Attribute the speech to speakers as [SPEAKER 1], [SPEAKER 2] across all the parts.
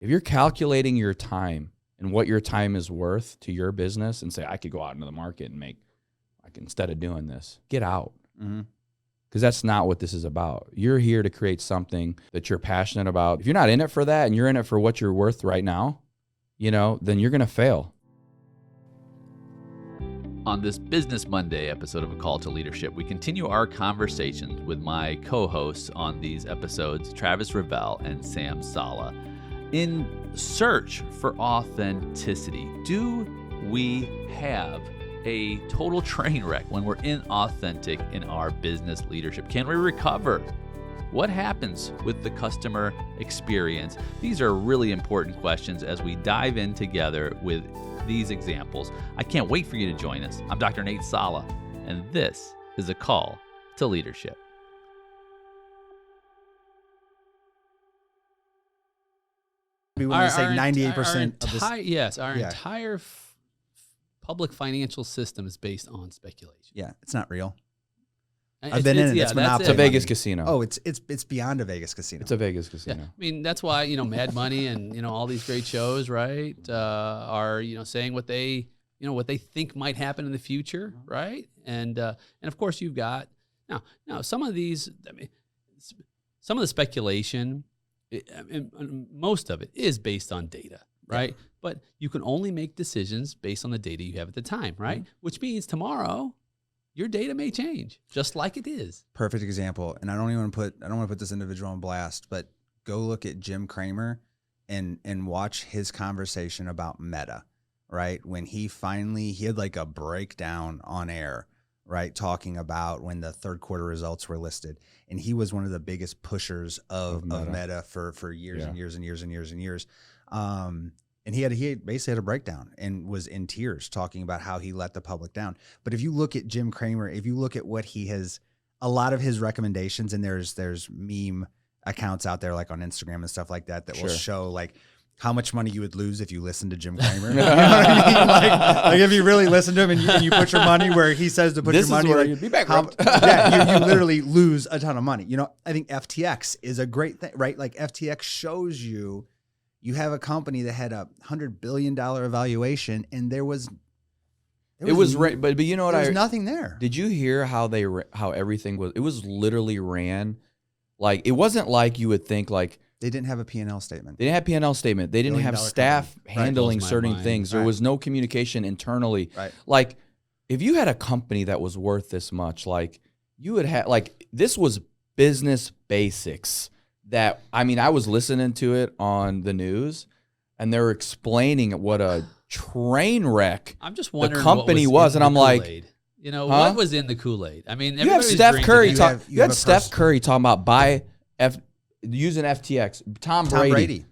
[SPEAKER 1] If you're calculating your time and what your time is worth to your business and say, I could go out into the market and make, like, instead of doing this, get out. Because that's not what this is about. You're here to create something that you're passionate about. If you're not in it for that and you're in it for what you're worth right now, you know, then you're going to fail.
[SPEAKER 2] On this Business Monday episode of A Call to Leadership, we continue our conversations with my co-hosts on these episodes, Travis Revelle and Sam Salah. In search for authenticity, do we have a total train wreck when we're inauthentic in our business leadership? Can we recover? What happens with the customer experience? These are really important questions as we dive in together with these examples. I can't wait for you to join us. I'm Dr. Nate Salah, and this is A Call to Leadership.
[SPEAKER 3] We want to say 98% of this.
[SPEAKER 4] Yes, our entire public financial system is based on speculation.
[SPEAKER 3] Yeah, it's not real. I've been in it. It's monopoly.
[SPEAKER 1] It's a Vegas casino.
[SPEAKER 3] Oh, it's beyond a Vegas casino.
[SPEAKER 1] It's a Vegas casino.
[SPEAKER 4] Yeah. I mean, that's why, you know, Mad Money and, you know, all these great shows, right, are, you know, saying what they think might happen in the future, right? And of course you've got now some of these, I mean, some of the speculation, most of it is based on data, right? Yeah. But you can only make decisions based on the data you have at the time, right? Which means tomorrow your data may change, just like it is.
[SPEAKER 3] Perfect example. And I don't want to put this individual on blast, but go look at Jim Cramer and watch his conversation about Meta, right? When he had like a breakdown on air, right? Talking about when the third quarter results were listed. And he was one of the biggest pushers of Meta for years and years and years and years and years. And he basically had a breakdown and was in tears talking about how he let the public down. But if you look at Jim Cramer, if you look at what he has, a lot of his recommendations, and there's meme accounts out there like on Instagram and stuff like that will show like how much money you would lose if you listen to Jim Cramer. You know what I mean? Like if you really listen to him and you put your money where he says to put your money,
[SPEAKER 1] where you'd be bankrupt.
[SPEAKER 3] You literally lose a ton of money. You know, I think FTX is a great thing, right? Like FTX shows you have a company that had $100 billion valuation, and but
[SPEAKER 1] you know what?
[SPEAKER 3] There was nothing there.
[SPEAKER 1] Did you hear how everything was? It was literally ran like, it wasn't like you would think like
[SPEAKER 3] they didn't have a P&L statement.
[SPEAKER 1] They didn't have P&L statement. They didn't have staff handling certain things. There was no communication internally.
[SPEAKER 3] Right.
[SPEAKER 1] Like if you had a company that was worth this much, like you would have, like this was business basics. That, I mean, I was listening to it on the news, and they're explaining what a train wreck
[SPEAKER 4] I'm just wondering
[SPEAKER 1] the company was, and I'm like,
[SPEAKER 4] Kool-Aid. You know, what was in the Kool-Aid? I mean,
[SPEAKER 1] you have Steph Curry. You had Steph Curry talking about using FTX. Tom Brady.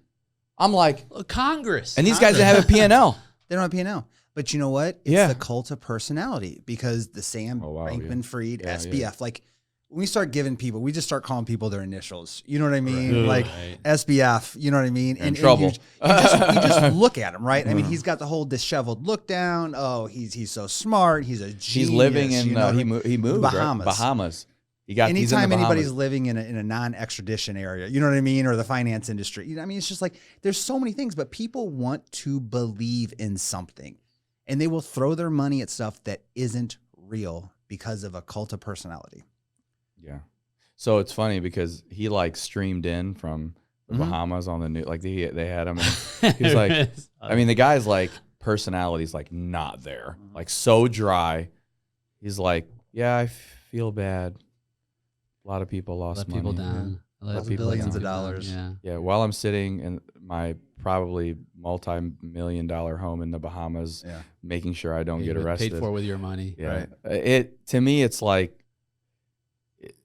[SPEAKER 1] I'm like,
[SPEAKER 4] Congress,
[SPEAKER 1] and these guys that have a P&L.
[SPEAKER 3] They don't have P&L. But you know what? It's the cult of personality, because the Sam Bankman-Fried SBF, like. When we start giving people, we just start calling people their initials. You know what I mean? Like SBF, you know what I mean?
[SPEAKER 1] In trouble.
[SPEAKER 3] You just look at him, right? I mean, he's got the whole disheveled look down. Oh, he's so smart. He's a genius.
[SPEAKER 1] He's living in, he moved,
[SPEAKER 3] Bahamas.
[SPEAKER 1] Right? Bahamas.
[SPEAKER 3] Anytime anybody's living in a non-extradition area, you know what I mean? Or the finance industry. You know, I mean, it's just like, there's so many things, but people want to believe in something. And they will throw their money at stuff that isn't real because of a cult of personality.
[SPEAKER 1] Yeah. So it's funny because he like streamed in from the Bahamas on the new, like they had him. And he's like, I mean, the guy's like personality's like not there, like so dry. He's like, yeah, I feel bad. A lot of people lost money.
[SPEAKER 4] People down.
[SPEAKER 3] Billions of dollars.
[SPEAKER 1] Yeah. While I'm sitting in my probably multi-million-dollar home in the Bahamas, making sure I don't get arrested.
[SPEAKER 4] Paid for with your money.
[SPEAKER 1] Yeah. Right. To me, it's like,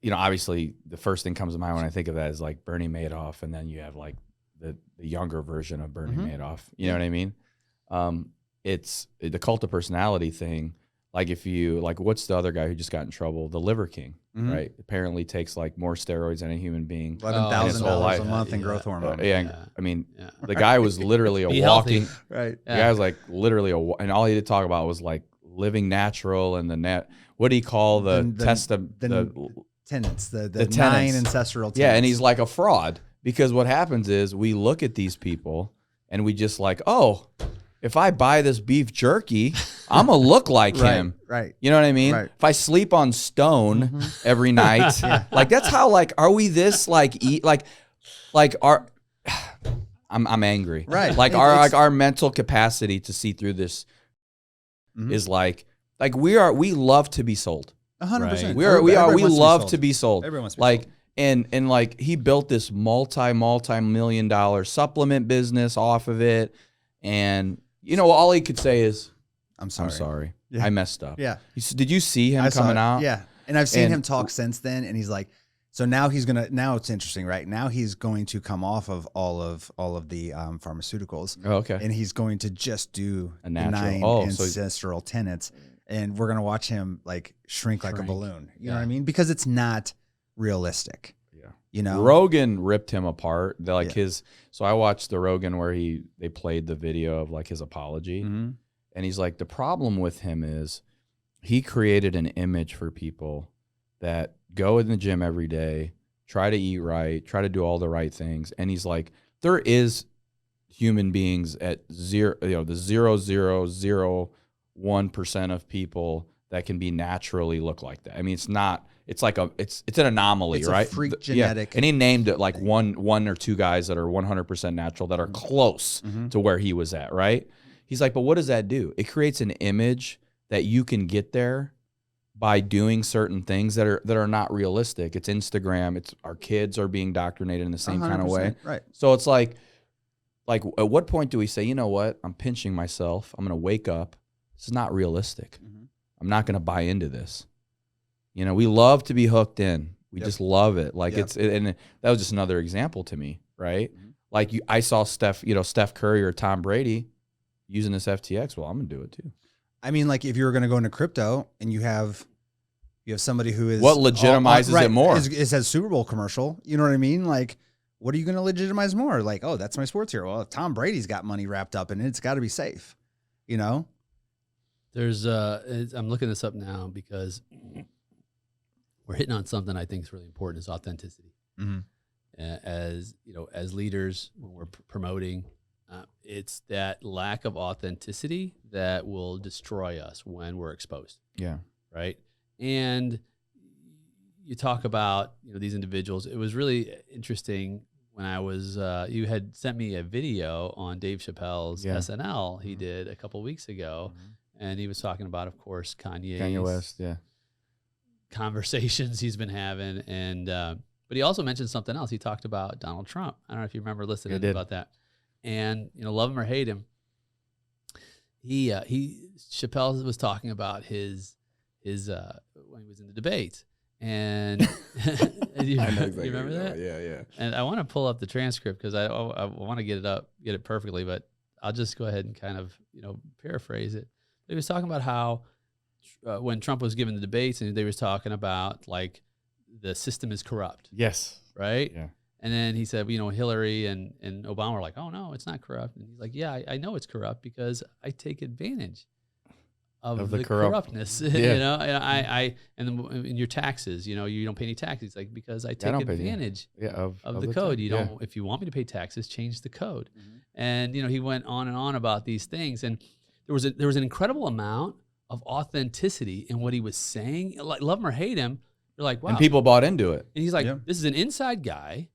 [SPEAKER 1] you know, obviously the first thing comes to mind when I think of that is like Bernie Madoff, and then you have like the younger version of Bernie Madoff. You know what I mean? It's the cult of personality thing. Like if you like, what's the other guy who just got in trouble? The Liver King, right? Apparently takes like more steroids than a human being.
[SPEAKER 3] $11,000 a month in growth hormone.
[SPEAKER 1] I mean, the guy was literally a walking.
[SPEAKER 3] Right.
[SPEAKER 1] The guy was like literally and all he did talk about was like living natural and what do you call the test of the
[SPEAKER 3] tenets, the
[SPEAKER 1] tenets.
[SPEAKER 3] 9 ancestral tenets.
[SPEAKER 1] Yeah, and he's like a fraud Because what happens is we look at these people and we just like, oh, if I buy this beef jerky, I'm going to look like him.
[SPEAKER 3] Right.
[SPEAKER 1] You know what I mean?
[SPEAKER 3] Right.
[SPEAKER 1] If I sleep on stone every night, like that's how, like, are we this like our, I'm angry.
[SPEAKER 3] Right.
[SPEAKER 1] Like our mental capacity to see through this is like we love to be sold.
[SPEAKER 3] 100%.
[SPEAKER 1] We love to be sold.
[SPEAKER 3] Everyone wants to be
[SPEAKER 1] like,
[SPEAKER 3] sold.
[SPEAKER 1] and like he built this multi-million dollar supplement business off of it. And you know, all he could say is, I'm sorry.
[SPEAKER 3] Yeah.
[SPEAKER 1] I messed up.
[SPEAKER 3] Yeah.
[SPEAKER 1] Did you see him coming out?
[SPEAKER 3] Yeah. And I've seen him talk since then. And he's like, so now now it's interesting, right? Now he's going to come off of all of the pharmaceuticals.
[SPEAKER 1] Oh, okay.
[SPEAKER 3] And he's going to just do
[SPEAKER 1] A natural.
[SPEAKER 3] the 9
[SPEAKER 1] Oh,
[SPEAKER 3] ancestral tenets. And we're going to watch him like shrink like a balloon. You know what I mean? Because it's not realistic.
[SPEAKER 1] Yeah.
[SPEAKER 3] You know?
[SPEAKER 1] Rogan ripped him apart. So I watched the Rogan where they played the video of like his apology. And he's like, the problem with him is he created an image for people that go in the gym every day, try to eat right, try to do all the right things. And he's like, there is human beings at the 0.001% of people that can be naturally look like that. I mean, it's not, it's like it's an anomaly,
[SPEAKER 3] it's
[SPEAKER 1] right?
[SPEAKER 3] A freak genetic.
[SPEAKER 1] Yeah. And he named it like one or two guys that are 100% natural that are close to where he was at, right? He's like, but what does that do? It creates an image that you can get there by doing certain things that are not realistic. It's Instagram. It's our kids are being indoctrinated in the same kind of way.
[SPEAKER 3] Right.
[SPEAKER 1] So it's like at what point do we say, you know what? I'm pinching myself. I'm going to wake up. This is not realistic. I'm not going to buy into this. You know, we love to be hooked in. We just love it. Like and that was just another example to me, right? Like I saw Steph Curry or Tom Brady using this FTX. Well, I'm going to do it too.
[SPEAKER 3] I mean, like if you were going to go into crypto and you have somebody who is
[SPEAKER 1] what legitimizes it more
[SPEAKER 3] is a Super Bowl commercial. You know what I mean? Like, what are you going to legitimize more? Like, oh, that's my sports hero. Well, if Tom Brady's got money wrapped up in it, it's got to be safe. You know?
[SPEAKER 4] There's I'm looking this up now because we're hitting on something I think is really important is authenticity. As you know, as leaders, when we're promoting, it's that lack of authenticity that will destroy us when we're exposed.
[SPEAKER 1] Yeah.
[SPEAKER 4] Right. And you talk about, these individuals. It was really interesting when I was, you had sent me a video on Dave Chappelle's SNL he did a couple of weeks ago. And he was talking about, of course, Kanye
[SPEAKER 1] West,
[SPEAKER 4] conversations he's been having. And, but he also mentioned something else. He talked about Donald Trump. I don't know if you remember listening about that. And, love him or hate him, Chappelle was talking about his when he was in the debate. And you remember that?
[SPEAKER 1] Yeah.
[SPEAKER 4] And I want to pull up the transcript because I want to get it perfectly, but I'll just go ahead and kind of, paraphrase it. He was talking about how when Trump was giving the debates and they was talking about like the system is corrupt.
[SPEAKER 1] Yes.
[SPEAKER 4] Right?
[SPEAKER 1] Yeah.
[SPEAKER 4] And then he said, Hillary and Obama were like, oh, no, it's not corrupt. And he's like, yeah, I know it's corrupt because I take advantage of the corruptness. And in your taxes, you don't pay any taxes. It's like, because I take advantage of the code. If you want me to pay taxes, change the code. And, he went on and on about these things. And there was an incredible amount of authenticity in what he was saying. Like, love him or hate him, you're like, wow.
[SPEAKER 1] And people bought into it.
[SPEAKER 4] And he's like, this is an inside guy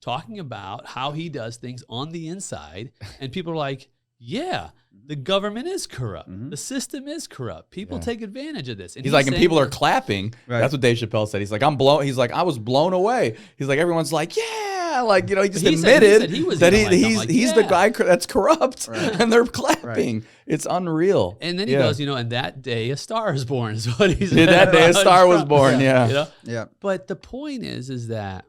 [SPEAKER 4] talking about how he does things on the inside. And people are like, yeah, the government is corrupt. The system is corrupt. People take advantage of this. And
[SPEAKER 1] he's like, and people are clapping. Right. That's what Dave Chappelle said. He's like, I was blown away. He's like, everyone's like, yeah. Like, he just admitted he's the guy that's corrupt. Right. And they're clapping. Right. It's unreal.
[SPEAKER 4] And then he goes, and that day a star is born is what he said.
[SPEAKER 1] That day a star was born. Yeah.
[SPEAKER 4] But the point is that,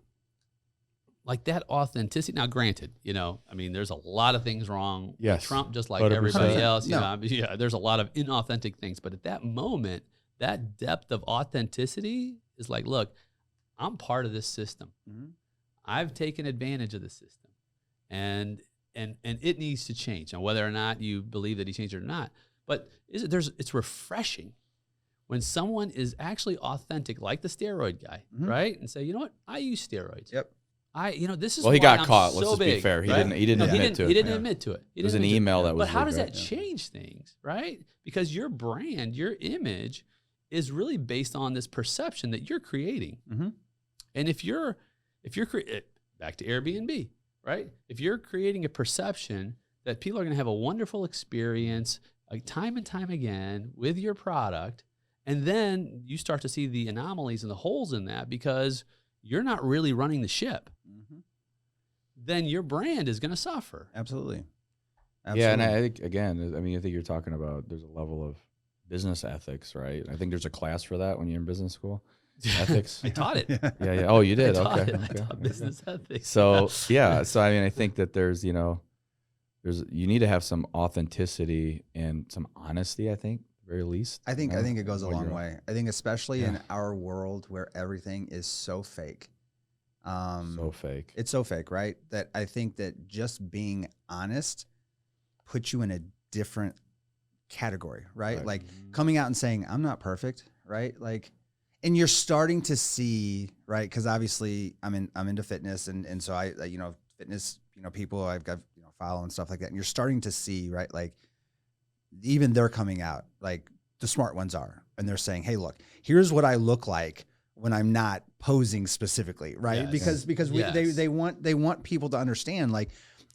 [SPEAKER 4] like that authenticity. Now, granted, there's a lot of things wrong with Trump, just like 100%. Everybody else. There's a lot of inauthentic things. But at that moment, that depth of authenticity is like, look, I'm part of this system. I've taken advantage of the system, and it needs to change. Now, whether or not you believe that he changed it or not, but it's refreshing when someone is actually authentic, like the steroid guy, right? And say, you know what, I use steroids.
[SPEAKER 3] Yep.
[SPEAKER 4] This is
[SPEAKER 1] Well, he
[SPEAKER 4] why
[SPEAKER 1] got
[SPEAKER 4] I'm
[SPEAKER 1] caught.
[SPEAKER 4] So
[SPEAKER 1] Let's just be
[SPEAKER 4] big,
[SPEAKER 1] fair. He
[SPEAKER 4] right?
[SPEAKER 1] didn't admit to it.
[SPEAKER 4] He didn't
[SPEAKER 3] Yeah.
[SPEAKER 4] admit to it.
[SPEAKER 1] It was an email that was.
[SPEAKER 4] But how does
[SPEAKER 1] leaked,
[SPEAKER 4] that
[SPEAKER 1] right?
[SPEAKER 4] change things, right? Because your brand, your image, is really based on this perception that you're creating.
[SPEAKER 3] Mm-hmm.
[SPEAKER 4] And if you're back to Airbnb, right? If you're creating a perception that people are going to have a wonderful experience, like time and time again with your product, and then you start to see the anomalies and the holes in that because you're not really running the ship, then your brand is going to suffer.
[SPEAKER 3] Absolutely.
[SPEAKER 1] Yeah, and I think again, I think you're talking about there's a level of business ethics, right? I think there's a class for that when you're in business school. Ethics.
[SPEAKER 4] I taught it.
[SPEAKER 1] Yeah. Oh, you did.
[SPEAKER 4] I taught
[SPEAKER 1] Okay.
[SPEAKER 4] it. I taught business ethics.
[SPEAKER 1] So yeah. So I think that there's you need to have some authenticity and some honesty. I think, at the very least.
[SPEAKER 3] I think it goes a
[SPEAKER 1] when
[SPEAKER 3] long
[SPEAKER 1] you're-
[SPEAKER 3] way. I think especially in our world where everything is so fake.
[SPEAKER 1] So fake.
[SPEAKER 3] It's so fake, right? That I think that just being honest puts you in a different category, right?
[SPEAKER 1] Right.
[SPEAKER 3] Like coming out and saying, I'm not perfect, right? Like, and you're starting to see, right? Because obviously I'm into fitness, and so I fitness, people I've got follow and stuff like that, and you're starting to see, right? Like even they're coming out, like the smart ones are, and they're saying, hey, look, here's what I look like when I'm not posing specifically, right?
[SPEAKER 4] Yes.
[SPEAKER 3] Because
[SPEAKER 4] Yes.
[SPEAKER 3] they want people to understand, like,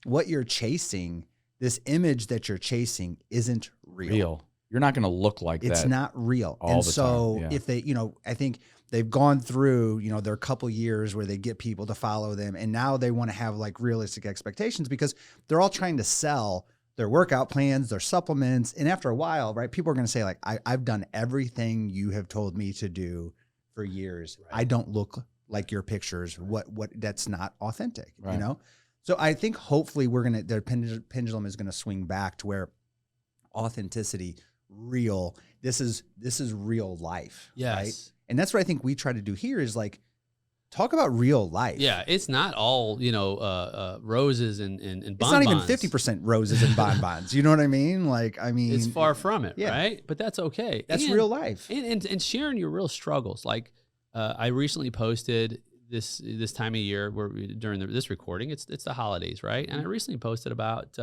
[SPEAKER 3] what you're chasing, this image that you're chasing isn't real.
[SPEAKER 1] You're not going to look like
[SPEAKER 3] It's
[SPEAKER 1] that.
[SPEAKER 3] not real.
[SPEAKER 1] all
[SPEAKER 3] And
[SPEAKER 1] the
[SPEAKER 3] so
[SPEAKER 1] time, yeah.
[SPEAKER 3] if they, I think they've gone through, their couple years where they get people to follow them, and now they want to have like realistic expectations because they're all trying to sell their workout plans, their supplements. And after a while, right, people are going to say like, I've done everything you have told me to do for years.
[SPEAKER 4] Right.
[SPEAKER 3] I don't look like your pictures. What that's not authentic,
[SPEAKER 1] Right.
[SPEAKER 3] So I think hopefully their pendulum is going to swing back to where authenticity, real, this is real life.
[SPEAKER 4] Yes.
[SPEAKER 3] Right? And that's what I think we try to do here is like, talk about real life.
[SPEAKER 4] Yeah, it's not all roses and bonbons.
[SPEAKER 3] It's not even 50% roses and bonbons. You know what I mean? Like,
[SPEAKER 4] It's far from it,
[SPEAKER 3] yeah.
[SPEAKER 4] right? But that's okay.
[SPEAKER 3] That's
[SPEAKER 4] And-
[SPEAKER 3] real life.
[SPEAKER 4] and sharing your real struggles. Like I recently posted this time of year where during this recording, it's the holidays, right? And I recently posted about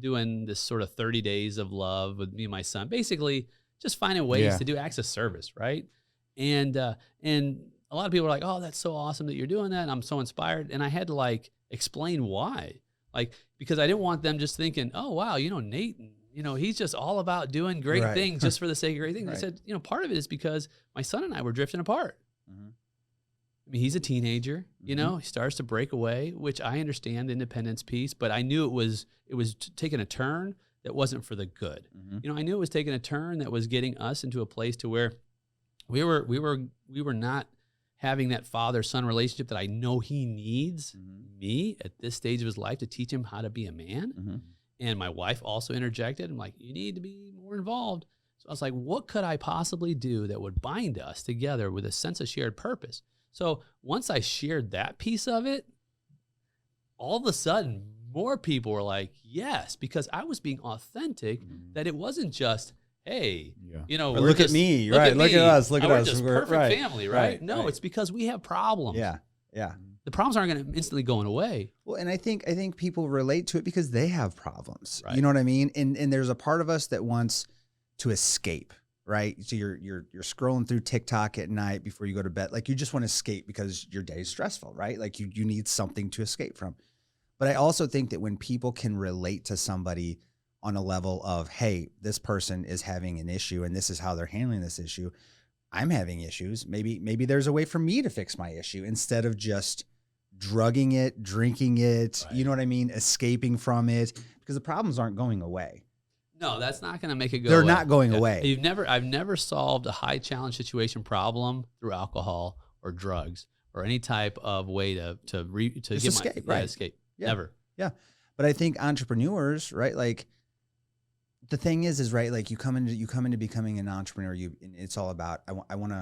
[SPEAKER 4] doing this sort of 30 days of love with me and my son. Basically, just finding ways to do acts of service, right? And a lot of people are like, "Oh, that's so awesome that you're doing that." And I'm so inspired. And I had to like explain why, like because I didn't want them just thinking, "Oh, wow, Nate, he's just all about doing great
[SPEAKER 3] Right.
[SPEAKER 4] things just for the sake of great things."
[SPEAKER 3] Right.
[SPEAKER 4] I said, part of it is because my son and I were drifting apart.
[SPEAKER 3] Mhm.
[SPEAKER 4] I mean, he's a teenager, he starts to break away, which I understand the independence piece, but I knew it was taking a turn that wasn't for the good.
[SPEAKER 3] Mhm.
[SPEAKER 4] I knew it was taking a turn that was getting us into a place to where we were not having that father-son relationship that I know he needs me at this stage of his life to teach him how to be a man.
[SPEAKER 3] Mhm.
[SPEAKER 4] And my wife also interjected. I'm like, you need to be more involved. So I was like, what could I possibly do that would bind us together with a sense of shared purpose? So once I shared that piece of it, all of a sudden, more people were like, yes, because I was being authentic, that it wasn't just, hey,
[SPEAKER 1] Yeah.
[SPEAKER 3] Or look at me, right? Look at us, look at
[SPEAKER 4] we're
[SPEAKER 3] us.
[SPEAKER 4] just
[SPEAKER 3] We're-
[SPEAKER 4] perfect
[SPEAKER 3] right,
[SPEAKER 4] family, right?
[SPEAKER 3] right,
[SPEAKER 4] No,
[SPEAKER 3] right.
[SPEAKER 4] it's because we have problems.
[SPEAKER 3] Yeah. Yeah.
[SPEAKER 4] The problems aren't going to instantly going away.
[SPEAKER 3] Well, and I think people relate to it because they have problems.
[SPEAKER 4] Right.
[SPEAKER 3] You know what I mean? And there's a part of us that wants to escape, right? So you're scrolling through TikTok at night before you go to bed. Like you just want to escape because your day is stressful, right? Like you need something to escape from. But I also think that when people can relate to somebody on a level of, hey, this person is having an issue and this is how they're handling this issue. I'm having issues. Maybe there's a way for me to fix my issue instead of just drugging it, drinking it,
[SPEAKER 4] Right.
[SPEAKER 3] you know what I mean? Escaping from it, because the problems aren't going away.
[SPEAKER 4] No, that's not going to make it go
[SPEAKER 3] They're
[SPEAKER 4] away.
[SPEAKER 3] not going away.
[SPEAKER 4] I've never solved a high challenge situation problem through alcohol or drugs or any type of way to
[SPEAKER 3] Just
[SPEAKER 4] get
[SPEAKER 3] escape, right.
[SPEAKER 4] escape.
[SPEAKER 3] Yeah.
[SPEAKER 4] Never.
[SPEAKER 3] Yeah. But I think entrepreneurs, right? Like the thing is right, like you come into becoming an entrepreneur, it's all about I want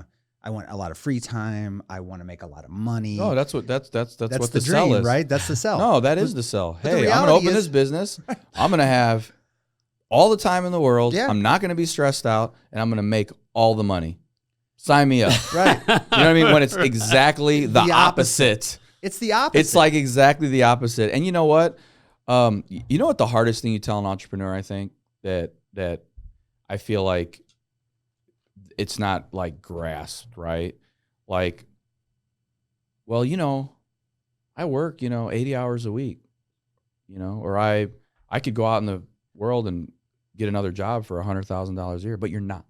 [SPEAKER 3] a lot of free time, I want to make a lot of money.
[SPEAKER 1] No, that's what what
[SPEAKER 3] That's
[SPEAKER 1] the
[SPEAKER 3] the
[SPEAKER 1] sell
[SPEAKER 3] dream,
[SPEAKER 1] is.
[SPEAKER 3] right? That's the sell.
[SPEAKER 1] No, that is the sell.
[SPEAKER 3] the
[SPEAKER 1] Hey, I'm going to
[SPEAKER 3] reality
[SPEAKER 1] open
[SPEAKER 3] is-
[SPEAKER 1] this business. I'm going to have all the time in the world.
[SPEAKER 3] Yeah.
[SPEAKER 1] I'm not going to be stressed out, and I'm going to make all the money. Sign me up.
[SPEAKER 3] Right.
[SPEAKER 1] You know what I mean? When it's exactly the
[SPEAKER 3] The opposite.
[SPEAKER 1] opposite
[SPEAKER 3] It's the opposite.
[SPEAKER 1] It's like exactly the opposite. And you know what? You know what the hardest thing you tell an entrepreneur, I think, that I feel like it's not like grasped, right? Like, well, I work, 80 hours a week, or I could go out in the world and get another job for $100,000 a year, but you're not.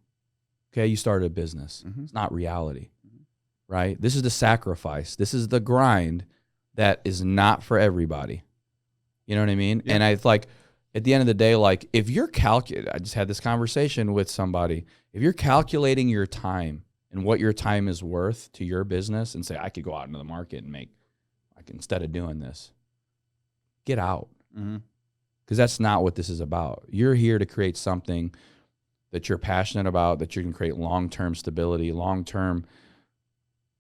[SPEAKER 1] Okay, you started a business.
[SPEAKER 3] Mm-hmm.
[SPEAKER 1] It's not reality, right? This is the sacrifice. This is the grind that is not for everybody. You know what I mean? Yeah. And I like, at the end of the day, like if you're I just had this conversation with somebody. If you're calculating your time and what your time is worth to your business and say, I could go out into the market and make, like, instead of doing this, get out. Because that's not what this is about. You're here to create something that you're passionate about, that you can create long-term stability, long-term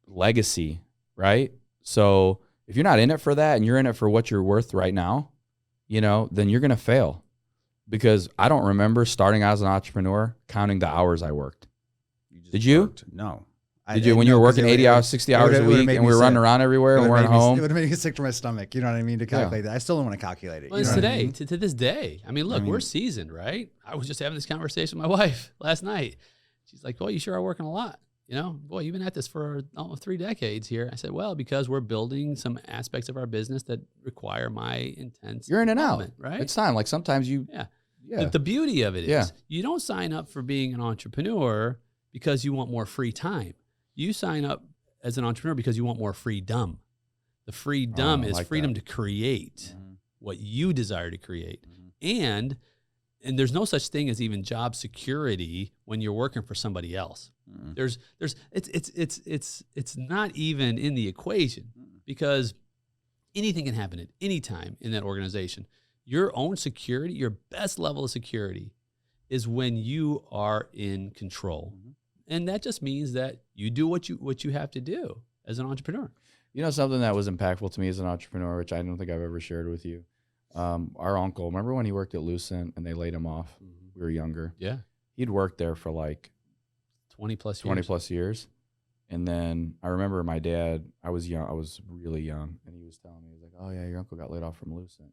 [SPEAKER 1] legacy, right? So if you're not in it for that and you're in it for what you're worth right now, then you're going to fail. Because I don't remember starting out as an entrepreneur counting the hours I worked. Did you?
[SPEAKER 3] No.
[SPEAKER 1] Did you, when you were working 80 hours, 60 hours a week and we were running around everywhere and we're at home?
[SPEAKER 3] It would have made me sick to my stomach. You know what I mean? To calculate that. I still don't want to calculate it.
[SPEAKER 4] Well, it's today, to this day. I mean, look, we're seasoned, right? I was just having this conversation with my wife last night. She's like, well, you sure are working a lot. Boy, you've been at this for almost 3 decades here. I said, well, because we're building some aspects of our business that require my intense
[SPEAKER 1] You're in and out,
[SPEAKER 4] right?
[SPEAKER 1] It's time. Like sometimes you...
[SPEAKER 4] Yeah. The beauty of it is you don't sign up for being an entrepreneur because you want more free time. You sign up as an entrepreneur because you want more freedom. The freedom is freedom to create what you desire to create. And there's no such thing as even job security when you're working for somebody else. It's not even in the equation because anything can happen at any time in that organization. Your own security, your best level of security is when you are in control. And that just means that you do what you have to do as an entrepreneur.
[SPEAKER 1] Something that was impactful to me as an entrepreneur, which I don't think I've ever shared with you. Our uncle, remember when he worked at Lucent and they laid him off? We were younger.
[SPEAKER 4] Yeah.
[SPEAKER 1] He'd worked there for like
[SPEAKER 4] 20 plus
[SPEAKER 1] years. And then I remember my dad, I was young, I was really young, and he was telling me, he was like, oh yeah, your uncle got laid off from Lucent,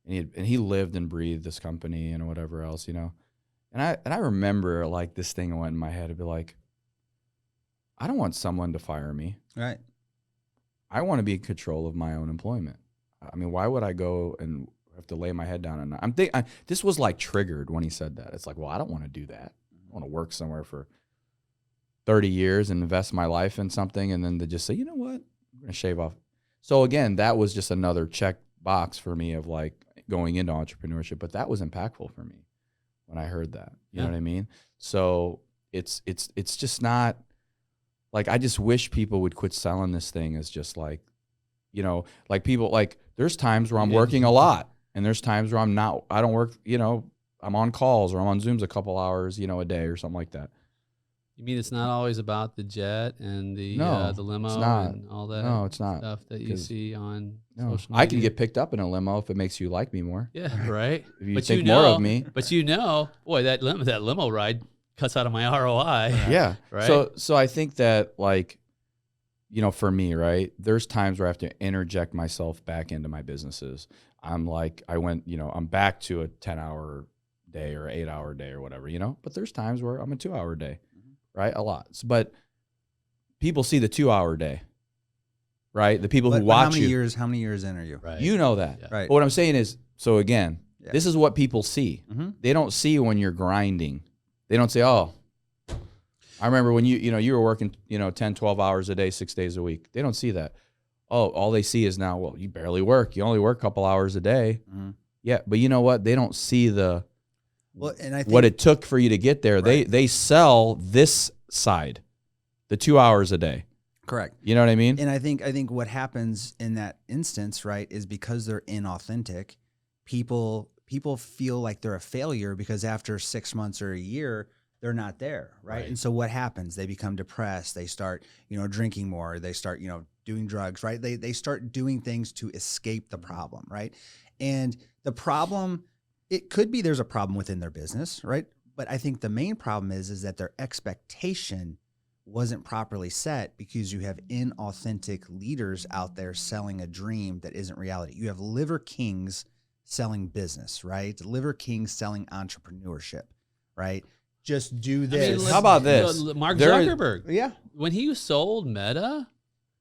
[SPEAKER 1] And he lived and breathed this company and whatever else, And I remember like this thing went in my head to be like, I don't want someone to fire me.
[SPEAKER 3] Right.
[SPEAKER 1] I want to be in control of my own employment. I mean, why would I go and have to lay my head down? And this was like triggered when he said that. It's like, well, I don't want to do that. I want to work somewhere for 30 years and invest my life in something, and then to just say, you know what, I'm going to shave off. So again, that was just another check box for me of like going into entrepreneurship, but that was impactful for me when I heard that. You know what I mean? So it's just not like, I just wish people would quit selling this thing as just like, like people, like there's times where I'm working a lot and there's times where I don't work, I'm on calls or I'm on Zooms a couple hours, a day or something like that.
[SPEAKER 4] You mean it's not always about the jet and the limo and all that?
[SPEAKER 1] No, it's not.
[SPEAKER 4] Stuff that you see on social media.
[SPEAKER 1] I can get picked up in a limo if it makes you like me more.
[SPEAKER 4] Yeah, right.
[SPEAKER 1] If you think more of me.
[SPEAKER 4] But boy, that limo ride cuts out of my ROI.
[SPEAKER 1] Yeah.
[SPEAKER 4] Right.
[SPEAKER 1] So I think that like, for me, right, there's times where I have to interject myself back into my businesses. I'm like, I'm back to a 10-hour day or 8-hour day or whatever, but there's times where I'm a 2-hour day. Right, a lot. But people see the 2-hour day, right? The people who watch you.
[SPEAKER 3] How many years in are you?
[SPEAKER 4] Right.
[SPEAKER 1] You know that.
[SPEAKER 3] Yeah. Right.
[SPEAKER 1] But what I'm saying is, so again, this is what people see. They don't see when you're grinding. They don't say, oh, I remember when you were working, 10, 12 hours a day, 6 days a week. They don't see that. Oh, all they see is now, well, you barely work. You only work a couple hours a day. Yeah, but you know what? They don't see
[SPEAKER 3] and I think
[SPEAKER 1] what it took for you to get there. Right. They sell this side, the 2 hours a day.
[SPEAKER 3] Correct.
[SPEAKER 1] You know what I mean?
[SPEAKER 3] And I think what happens in that instance, right, is because they're inauthentic, people feel like they're a failure because after 6 months or a year, they're not there, right? And so what happens? They become depressed. They start, drinking more. They start, doing drugs, right? They start doing things to escape the problem, right? And the problem, it could be there's a problem within their business, right? But I think the main problem is that their expectation wasn't properly set because you have inauthentic leaders out there selling a dream that isn't reality. You have liver kings selling business, right? Liver kings selling entrepreneurship, right? Just do this.
[SPEAKER 1] How about this?
[SPEAKER 4] Mark
[SPEAKER 1] There-
[SPEAKER 4] Zuckerberg.
[SPEAKER 3] Yeah.
[SPEAKER 4] When he sold Meta,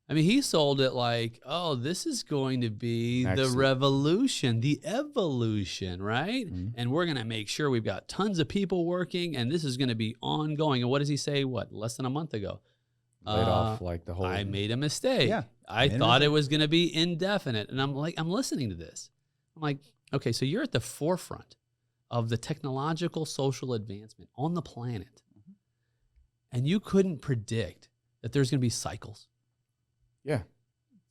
[SPEAKER 4] I mean, he sold it like, oh, this is going to be the
[SPEAKER 1] Excellent.
[SPEAKER 4] revolution, the evolution, right?
[SPEAKER 1] Mhm.
[SPEAKER 4] And we're going to make sure we've got tons of people working, and this is going to be ongoing. And what does he say? What, less than a month ago?
[SPEAKER 1] Laid off like the whole.
[SPEAKER 4] I made a mistake.
[SPEAKER 3] Yeah.
[SPEAKER 4] I
[SPEAKER 3] Made a
[SPEAKER 4] thought it
[SPEAKER 3] mistake.
[SPEAKER 4] was going to be indefinite. And I'm like, I'm listening to this. I'm like, okay, so you're at the forefront of the technological social advancement on the planet. And you couldn't predict that there's going to be cycles.
[SPEAKER 1] Yeah.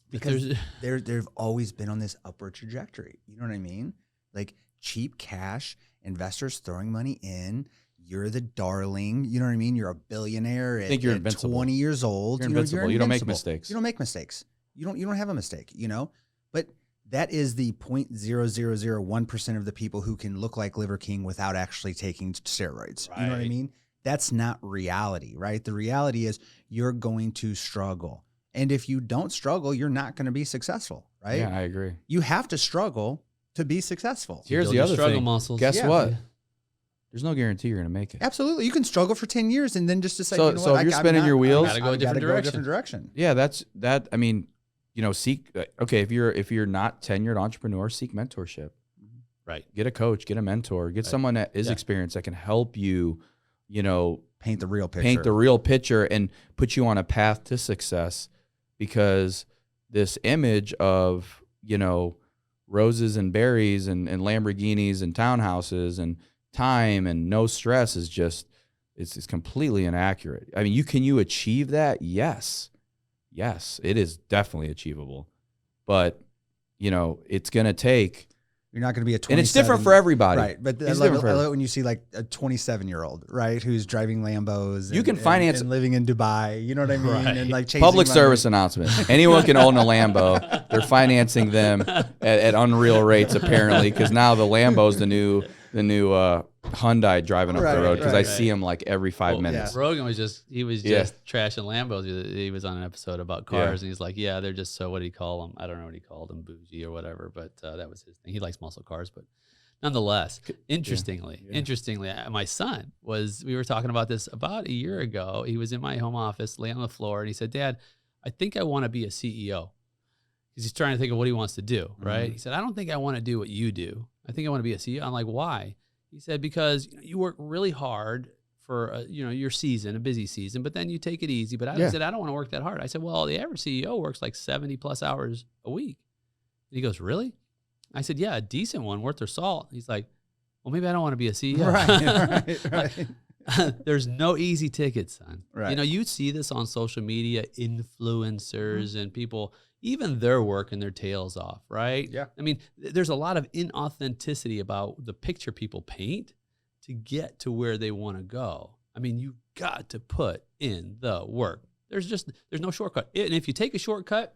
[SPEAKER 3] Because they've always been on this upward trajectory. You know what I mean? Like cheap cash, investors throwing money in. You're the darling. You know what I mean? You're a billionaire at,
[SPEAKER 1] think you're
[SPEAKER 3] at
[SPEAKER 1] invincible.
[SPEAKER 3] 20 years old.
[SPEAKER 1] You're
[SPEAKER 3] You know,
[SPEAKER 1] invincible. You don't make
[SPEAKER 3] invincible.
[SPEAKER 1] mistakes.
[SPEAKER 3] You don't make mistakes. You don't have a mistake, you know? But that is the 0.0001% of the people who can look like Liver King without actually taking steroids. You know what I
[SPEAKER 4] Right.
[SPEAKER 3] mean? That's not reality, right? The reality is you're going to struggle. And if you don't struggle, you're not going to be successful, right?
[SPEAKER 1] Yeah, I agree.
[SPEAKER 3] You have to struggle to be successful.
[SPEAKER 1] Here's
[SPEAKER 4] Build
[SPEAKER 1] the
[SPEAKER 4] your
[SPEAKER 1] other
[SPEAKER 4] struggle
[SPEAKER 1] thing.
[SPEAKER 4] muscles.
[SPEAKER 1] Guess
[SPEAKER 3] Yeah.
[SPEAKER 1] what? There's no guarantee you're going to make it.
[SPEAKER 3] Absolutely. You can struggle for 10 years and then just decide,
[SPEAKER 1] So-
[SPEAKER 3] you know
[SPEAKER 1] so
[SPEAKER 3] what,
[SPEAKER 1] if you're
[SPEAKER 3] I'm
[SPEAKER 1] spinning
[SPEAKER 3] not-
[SPEAKER 1] your wheels-
[SPEAKER 4] Gotta go a
[SPEAKER 3] I've
[SPEAKER 4] different
[SPEAKER 3] gotta go a
[SPEAKER 4] direction.
[SPEAKER 3] different direction.
[SPEAKER 1] Yeah, that's that. I mean, you know, seek. Okay, if you're not tenured entrepreneur, seek mentorship.
[SPEAKER 4] Right.
[SPEAKER 1] Get a coach, get a mentor, get someone that is
[SPEAKER 4] Yeah.
[SPEAKER 1] experienced that can help you. You know,
[SPEAKER 3] Paint the real picture.
[SPEAKER 1] paint the real picture and put you on a path to success, because this image of, you know, roses and berries and Lamborghinis and townhouses and time and no stress is just it's completely inaccurate. I mean, can you achieve that? Yes, it is definitely achievable, but you know, it's gonna take.
[SPEAKER 3] You're not going to be a 27.
[SPEAKER 1] And it's different for everybody.
[SPEAKER 3] Right. But I
[SPEAKER 1] It's
[SPEAKER 3] love,
[SPEAKER 1] different for
[SPEAKER 3] I love it when you see like a 27-year-old, right, who's driving Lambos.
[SPEAKER 1] You can finance-
[SPEAKER 3] and living in Dubai. You know what I mean?
[SPEAKER 4] Right.
[SPEAKER 3] And like chasing
[SPEAKER 1] Public
[SPEAKER 3] money.
[SPEAKER 1] service announcement. Anyone can own a Lambo. They're financing them at unreal rates, apparently, because now the Lambo's the new Hyundai driving up
[SPEAKER 3] Right,
[SPEAKER 1] the road, because
[SPEAKER 3] right,
[SPEAKER 1] I see them like every 5
[SPEAKER 4] Well,
[SPEAKER 1] minutes.
[SPEAKER 4] Rogan was just
[SPEAKER 1] Yeah.
[SPEAKER 4] trashing Lambos. He was on an episode about cars, and he's like, yeah, they're just so, what did he call them? I don't know what he called them, bougie or whatever, but that was his thing. He likes muscle cars, but nonetheless, interestingly, my son we were talking about this about a year ago. He was in my home office, laying on the floor, and he said, Dad, I think I want to be a CEO. Because he's trying to think of what he wants to do, right? He said, I don't think I want to do what you do. I think I want to be a CEO. I'm like, why? He said, because you work really hard for your season, a busy season, but then you take it easy. But I said, I don't want to work that hard. I said, well, the average CEO works like 70 plus hours a week. And he goes, really? I said, yeah, a decent one worth their salt. He's like, well, maybe I don't want to be a CEO.
[SPEAKER 3] Right.
[SPEAKER 4] There's no easy tickets, son.
[SPEAKER 3] Right.
[SPEAKER 4] You know, you see this on social media, influencers and people, even they're working their tails off, right?
[SPEAKER 3] Yeah.
[SPEAKER 4] I mean, there's a lot of inauthenticity about the picture people paint to get to where they want to go. I mean, you got to put in the work. There's no shortcut. And if you take a shortcut,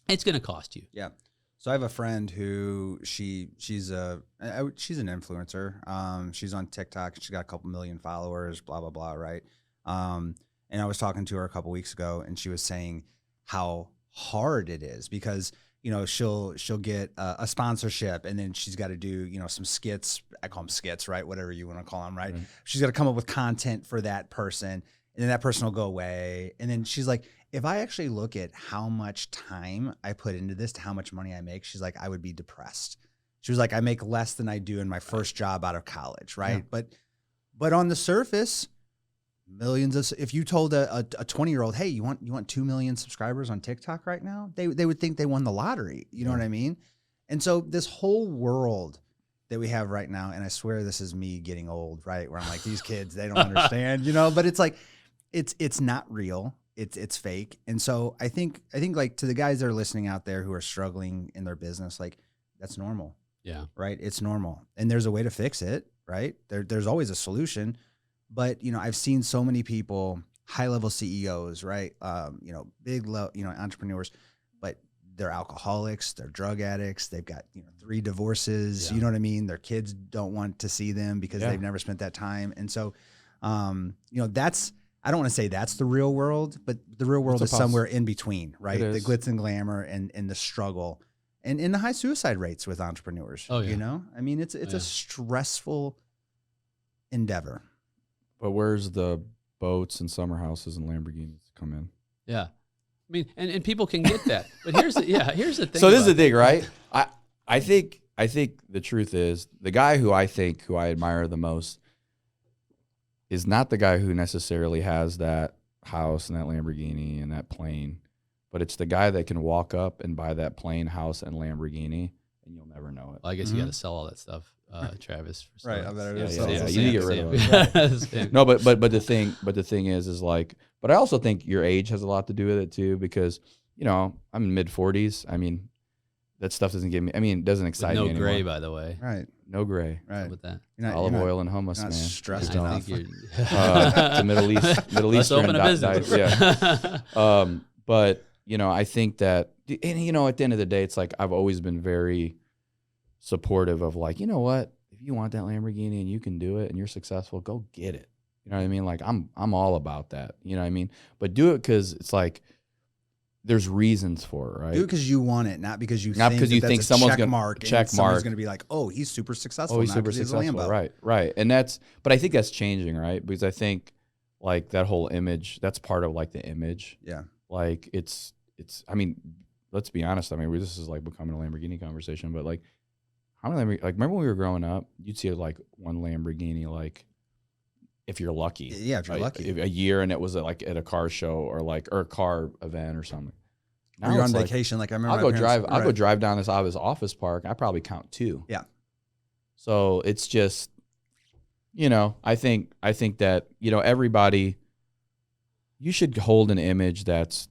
[SPEAKER 4] it's going to cost you.
[SPEAKER 3] Yeah. So I have a friend who she's an influencer. She's on TikTok. She's got a couple million followers, blah, blah, blah. Right. And I was talking to her a couple weeks ago, and she was saying how hard it is because, you know, she'll get a sponsorship, and then she's got to do, you know, some skits. I call them skits, right? Whatever you want to call them. Right. She's got to come up with content for that person, and then that person will go away. And then she's like, if I actually look at how much time I put into this to how much money I make, she's like, I would be depressed. She was like, I make less than I do in my first job out of college, right?
[SPEAKER 1] Yeah.
[SPEAKER 3] But on the surface, millions of, if you told a 20-year-old, hey, you want 2 million subscribers on TikTok right now, they would think they won the lottery. You know what I mean? And so this whole world that we have right now, and I swear this is me getting old, right? Where I'm like, these kids, they don't understand, you know, but it's like, it's not real. It's fake. And so I think like to the guys that are listening out there who are struggling in their business, like that's normal.
[SPEAKER 4] Yeah.
[SPEAKER 3] Right. It's normal. And there's a way to fix it. Right. There's always a solution. But, you know, I've seen so many people, high level CEOs, right. You know, entrepreneurs, but they're alcoholics, they're drug addicts. They've got, 3 divorces.
[SPEAKER 4] Yeah.
[SPEAKER 3] You know what I mean? Their kids don't want to see them because
[SPEAKER 1] Yeah.
[SPEAKER 3] they've never spent that time. And so, I don't want to say that's the real world, but the real world is somewhere in between, right? The glitz and glamour and the struggle and the high suicide rates with entrepreneurs.
[SPEAKER 4] Oh, yeah.
[SPEAKER 3] You know, I mean, it's a stressful endeavor.
[SPEAKER 1] But where's the boats and summer houses and Lamborghinis come in?
[SPEAKER 4] Yeah. I mean, and people can get that. But here's the thing.
[SPEAKER 1] So this is the thing, right? I think the truth is the guy who I admire the most is not the guy who necessarily has that house and that Lamborghini and that plane, but it's the guy that can walk up and buy that plane, house, and Lamborghini, and you'll never know it.
[SPEAKER 4] Well, I guess you got to sell all that stuff, Travis. For
[SPEAKER 3] right. I better
[SPEAKER 1] you need to get rid of it. No, but the thing is like, but I also think your age has a lot to do with it too, because you know I'm in mid-40s. I mean, that stuff doesn't give me. I mean, it doesn't excite me anymore.
[SPEAKER 4] No gray, by the way.
[SPEAKER 3] Right.
[SPEAKER 1] No gray.
[SPEAKER 3] Right.
[SPEAKER 4] With that.
[SPEAKER 1] Olive oil and hummus, man.
[SPEAKER 3] Stressed
[SPEAKER 4] I
[SPEAKER 3] enough.
[SPEAKER 4] think
[SPEAKER 1] It's a Middle Eastern.
[SPEAKER 4] Let's open a business.
[SPEAKER 1] Yeah. But you know, I think that, and you know, at the end of the day, it's like I've always been very supportive of like, you know what, if you want that Lamborghini and you can do it and you're successful, go get it. You know what I mean? Like I'm all about that. You know what I mean? But do it because it's like there's reasons for it, right?
[SPEAKER 3] Do it because you want it, not because you
[SPEAKER 1] think someone's
[SPEAKER 3] going
[SPEAKER 1] gonna
[SPEAKER 3] to check mark. Someone's going to be like, oh, he's super successful.
[SPEAKER 1] Oh, he's super successful. Right. And but I think that's changing, right? Because I think like that whole image, that's part of like the image.
[SPEAKER 3] Yeah.
[SPEAKER 1] Like it's. I mean, let's be honest. I mean, this is like becoming a Lamborghini conversation, but like, how many like remember when we were growing up, you'd see like one Lamborghini, like if you're lucky.
[SPEAKER 3] Yeah, if you're lucky.
[SPEAKER 1] A year, and it was like at a car show or a car event or something.
[SPEAKER 3] Now or you're on vacation. Like I remember.
[SPEAKER 1] I'll go drive down this office park. I probably count 2.
[SPEAKER 3] Yeah. So
[SPEAKER 1] it's just, you know, I think that, you know, everybody, you should hold an image that's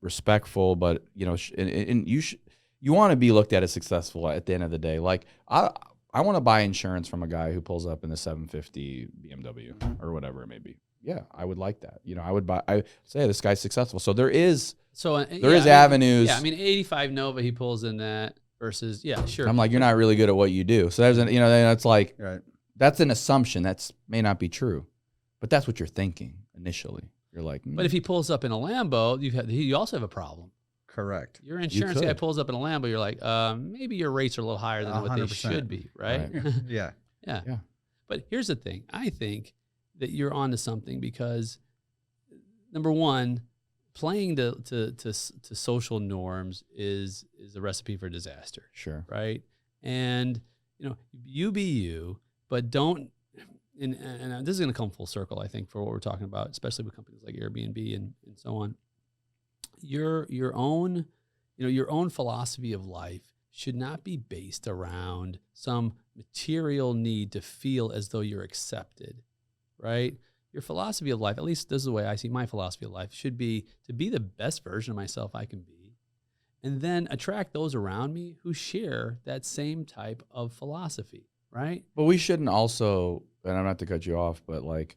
[SPEAKER 1] respectful, but you know, and you want to be looked at as successful at the end of the day. Like I want to buy insurance from a guy who pulls up in the 750 BMW or whatever it may be. Yeah, I would like that. You know, I say this guy's successful. So there is avenues.
[SPEAKER 4] Yeah, I mean 85 Nova he pulls in that versus sure.
[SPEAKER 1] I'm like, you're not really good at what you do. So there's that's like
[SPEAKER 3] right.
[SPEAKER 1] That's an assumption that may not be true, but that's what you're thinking initially. You're like,
[SPEAKER 4] But if he pulls up in a Lambo, you also have a problem.
[SPEAKER 3] Correct.
[SPEAKER 4] Your insurance guy pulls up in a Lambo, you're like, maybe your rates are a little higher than 100%. What they should be, right?
[SPEAKER 3] Yeah.
[SPEAKER 4] But here's the thing. I think that you're onto something because, number one, playing to social norms is a recipe for disaster.
[SPEAKER 1] Sure.
[SPEAKER 4] Right? And, you know, you be you, but don't. And this is going to come full circle, I think, for what we're talking about, especially with companies like Airbnb and so on. Your own philosophy of life should not be based around some material need to feel as though you're accepted, right? Your philosophy of life, at least this is the way I see my philosophy of life, should be to be the best version of myself I can be, and then attract those around me who share that same type of philosophy, right?
[SPEAKER 1] But we shouldn't also, and I'm not to cut you off, but like,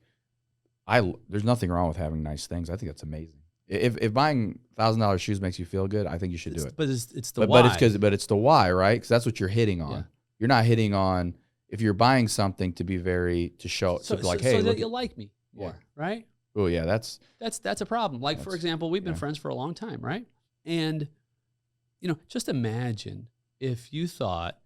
[SPEAKER 1] there's nothing wrong with having nice things. I think that's amazing. If buying $1,000 shoes makes you feel good, I think you should do it.
[SPEAKER 4] But it's the why.
[SPEAKER 1] But it's the why, right? Because that's what you're hitting on. Yeah. You're not hitting on if you're buying something to be hey,
[SPEAKER 4] so that you'll like me more, right?
[SPEAKER 1] Oh yeah, that's
[SPEAKER 4] a problem. Like for example, we've been friends for a long time, right? And you know, just imagine if you thought,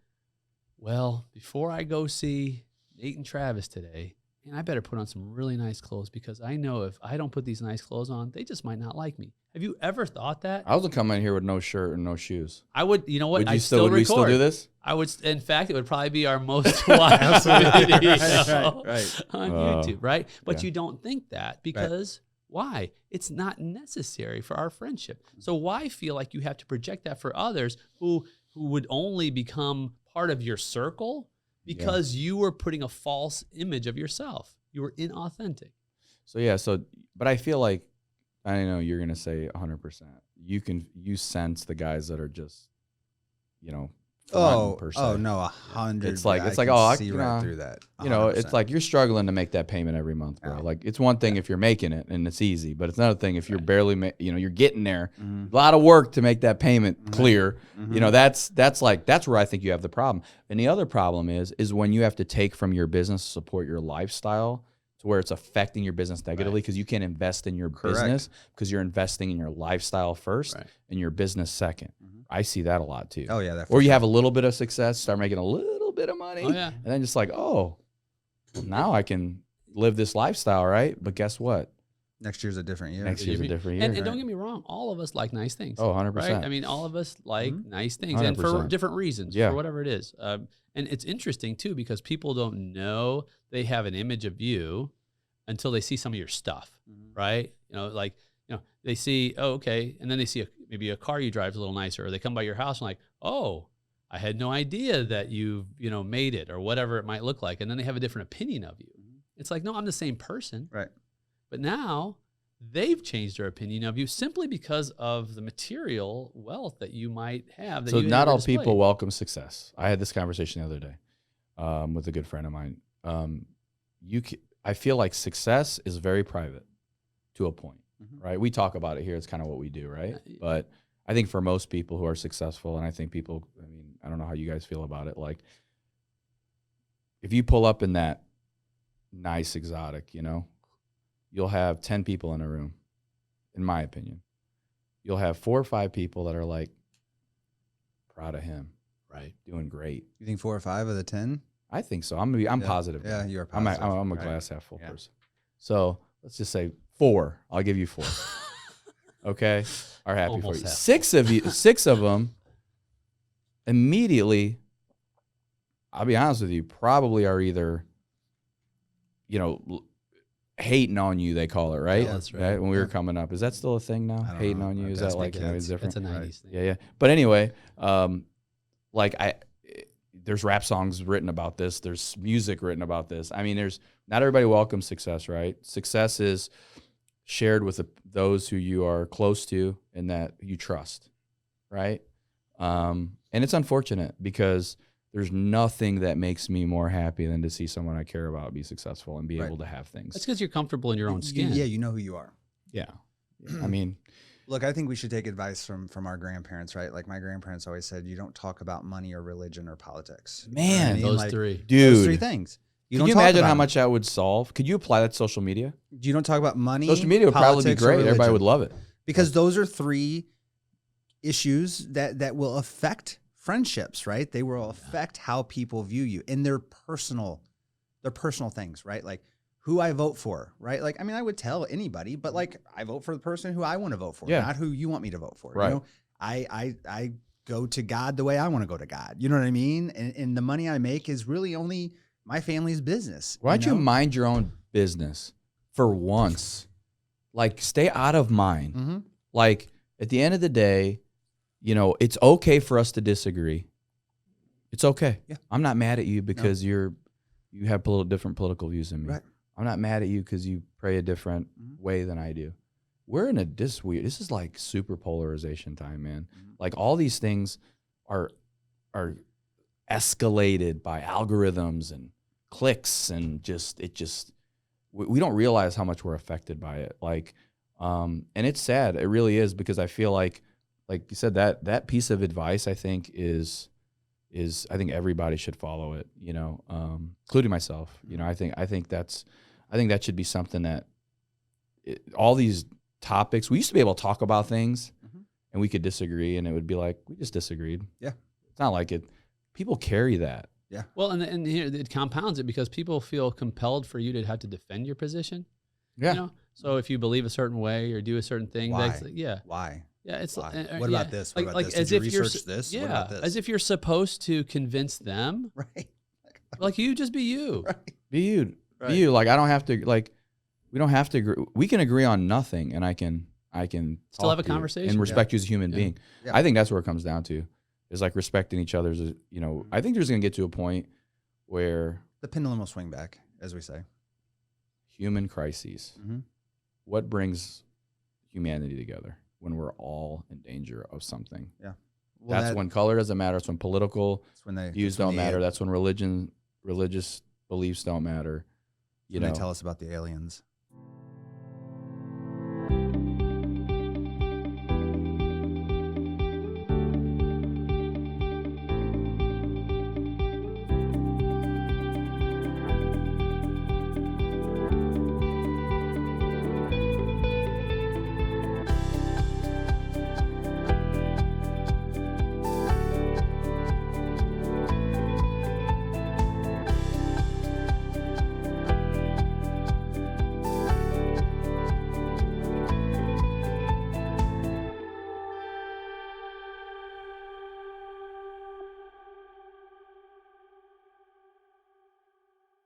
[SPEAKER 4] well, before I go see Nate and Travis today, and I better put on some really nice clothes because I know if I don't put these nice clothes on, they just might not like me. Have you ever thought that?
[SPEAKER 1] I was coming in here with no shirt and no shoes.
[SPEAKER 4] I would, you know what?
[SPEAKER 1] Would we still do this?
[SPEAKER 4] I would. In fact, it would probably be our most watched video on YouTube, right? But you don't think that because why? It's not necessary for our friendship. So why feel like you have to project that for others who would only become part of your circle? Because you were putting a false image of yourself. You were inauthentic.
[SPEAKER 1] But I feel like, I know you're going to say 100%. You sense the guys that are just, you know, per se.
[SPEAKER 3] Oh no, 100.
[SPEAKER 1] It's like,
[SPEAKER 3] I see right through that. 100%.
[SPEAKER 1] You know, it's like you're struggling to make that payment every month, bro. Yeah. Like it's one thing if you're making it and it's easy, but it's another thing if you're barely, you're getting there. Mm-hmm. A lot of work to make that payment clear. Mm-hmm. You know, that's where I think you have the problem. And the other problem is when you have to take from your business to support your lifestyle to where it's affecting your business negatively because you can't invest in your business because you're investing in your lifestyle first and your business second. I see that a lot too.
[SPEAKER 3] Oh yeah.
[SPEAKER 1] Or you have a little bit of success, start making a little bit of money, and then just like, oh, now I can live this lifestyle, right? But guess what?
[SPEAKER 3] Next year's a different year.
[SPEAKER 1] Next year's a different year.
[SPEAKER 4] And don't get me wrong, all of us like nice things.
[SPEAKER 1] Oh, 100%.
[SPEAKER 4] Right? I mean, all of us like nice things,
[SPEAKER 1] 100%.
[SPEAKER 4] and for different reasons,
[SPEAKER 1] Yeah.
[SPEAKER 4] for whatever it is. And it's interesting too because people don't know they have an image of you until they see some of your stuff, right? Like they see, oh, okay, and then they see maybe a car you drive is a little nicer, or they come by your house and like, oh, I had no idea that you've made it, or whatever it might look like, and then they have a different opinion of you. It's like, no, I'm the same person,
[SPEAKER 3] Right.
[SPEAKER 4] but now they've changed their opinion of you simply because of the material wealth that you might have. That
[SPEAKER 1] So
[SPEAKER 4] you
[SPEAKER 1] not
[SPEAKER 4] never
[SPEAKER 1] all
[SPEAKER 4] displayed.
[SPEAKER 1] people welcome success. I had this conversation the other day with a good friend of mine. I feel like success is very private to a point, right? We talk about it here. It's kind of what we do, right? But I think for most people who are successful, and I think people, I mean, I don't know how you guys feel about it. Like if you pull up in that nice exotic, you'll have 10 people in a room, in my opinion. You'll have 4 or 5 people that are like, proud of him,
[SPEAKER 4] right?
[SPEAKER 1] Doing great.
[SPEAKER 3] You think 4 or 5 of the 10?
[SPEAKER 1] I think so. I'm positive.
[SPEAKER 3] Yeah, you're positive.
[SPEAKER 1] I'm a glass half full person. So let's just say 4. I'll give you 4. Okay, are happy
[SPEAKER 4] Almost
[SPEAKER 1] for you.
[SPEAKER 4] half.
[SPEAKER 1] 6 of them immediately. I'll be honest with you. Probably are either, hating on you. They call it, right?
[SPEAKER 4] Yeah, that's right.
[SPEAKER 1] When we were coming up, is that still a thing now?
[SPEAKER 3] I don't
[SPEAKER 1] Hating
[SPEAKER 3] know.
[SPEAKER 1] on you, is
[SPEAKER 3] That's
[SPEAKER 1] that like
[SPEAKER 3] kids.
[SPEAKER 1] different?
[SPEAKER 4] It's a 90s thing.
[SPEAKER 1] Yeah. But anyway, there's rap songs written about this. There's music written about this. I mean, not everybody welcomes success, right? Success is shared with those who you are close to and that you trust, right? And it's unfortunate because there's nothing that makes me more happy than to see someone I care about be successful and be able to have things.
[SPEAKER 4] That's because you're comfortable in your own skin.
[SPEAKER 3] Yeah, you know who you are.
[SPEAKER 1] Yeah. I mean,
[SPEAKER 3] look, I think we should take advice from our grandparents, right? Like my grandparents always said, you don't talk about money or religion or politics.
[SPEAKER 1] Man,
[SPEAKER 3] You know what I mean?
[SPEAKER 4] Those
[SPEAKER 3] Like,
[SPEAKER 4] three.
[SPEAKER 1] dude.
[SPEAKER 3] Those 3 things.
[SPEAKER 1] Can
[SPEAKER 3] don't
[SPEAKER 1] you
[SPEAKER 3] talk
[SPEAKER 1] imagine
[SPEAKER 3] about
[SPEAKER 1] how
[SPEAKER 3] them.
[SPEAKER 1] much that would solve? Could you apply that to social media?
[SPEAKER 3] You don't talk about money.
[SPEAKER 1] Social media would probably be
[SPEAKER 3] politics, or
[SPEAKER 1] great. Everybody
[SPEAKER 3] religion.
[SPEAKER 1] would love it.
[SPEAKER 3] Because those are 3 issues that will affect friendships, right? They will affect how people view you in their personal things, right? Like who I vote for, right? Like, I mean, I would tell anybody, but like I vote for the person who I want to vote for, not who you want me to vote for.
[SPEAKER 1] Right.
[SPEAKER 3] I go to God the way I want to go to God. You know what I mean? And the money I make is really only my family's business.
[SPEAKER 1] Why don't you mind your own business for once? Like, stay out of mine.
[SPEAKER 3] Mm-hmm.
[SPEAKER 1] Like, at the end of the day, it's okay for us to disagree. It's okay.
[SPEAKER 3] Yeah.
[SPEAKER 1] I'm not mad at you because you have different political views than me.
[SPEAKER 3] Right.
[SPEAKER 1] I'm not mad at you because you pray a different way than I do. We're in this is like super polarization time, man. Like all these things are escalated by algorithms and clicks and we don't realize how much we're affected by it. Like, and it's sad. It really is, because I feel like you said, that piece of advice, I think I think everybody should follow it, including myself. I think that should be something that all these topics, we used to be able to talk about things and we could disagree and it would be like, we just disagreed.
[SPEAKER 3] Yeah.
[SPEAKER 1] It's not like it. People carry that.
[SPEAKER 3] Yeah.
[SPEAKER 4] Well, and here it compounds it because people feel compelled for you to have to defend your position.
[SPEAKER 1] Yeah.
[SPEAKER 4] So if you believe a certain way or do a certain thing,
[SPEAKER 3] Why?
[SPEAKER 4] yeah.
[SPEAKER 3] Why?
[SPEAKER 4] Yeah, it's
[SPEAKER 3] Why?
[SPEAKER 4] like,
[SPEAKER 3] What about this? What about this?
[SPEAKER 4] as
[SPEAKER 3] Did
[SPEAKER 4] if
[SPEAKER 3] you
[SPEAKER 4] you're
[SPEAKER 3] research this?
[SPEAKER 4] Yeah,
[SPEAKER 3] What about this?
[SPEAKER 4] as if you're supposed to convince them.
[SPEAKER 3] Right.
[SPEAKER 4] Like you just be you.
[SPEAKER 3] Right.
[SPEAKER 1] Be you.
[SPEAKER 3] Right.
[SPEAKER 1] Be you. Like, I don't have to, we don't have to agree. We can agree on nothing and I can
[SPEAKER 4] Still have
[SPEAKER 1] talk
[SPEAKER 4] a
[SPEAKER 1] to you
[SPEAKER 4] conversation.
[SPEAKER 1] and respect you as a human
[SPEAKER 4] Yeah.
[SPEAKER 1] being.
[SPEAKER 3] Yeah.
[SPEAKER 1] I think that's where it comes down to, is like respecting each other's, I think there's going to get to a point where
[SPEAKER 3] The pendulum will swing back, as we say.
[SPEAKER 1] human crises,
[SPEAKER 3] Mm-hmm.
[SPEAKER 1] what brings humanity together when we're all in danger of something?
[SPEAKER 3] Yeah. Well,
[SPEAKER 1] That's when color doesn't matter. That's when political
[SPEAKER 3] that's when
[SPEAKER 1] views don't matter. That's when religious beliefs don't matter.
[SPEAKER 3] When they tell us about the aliens.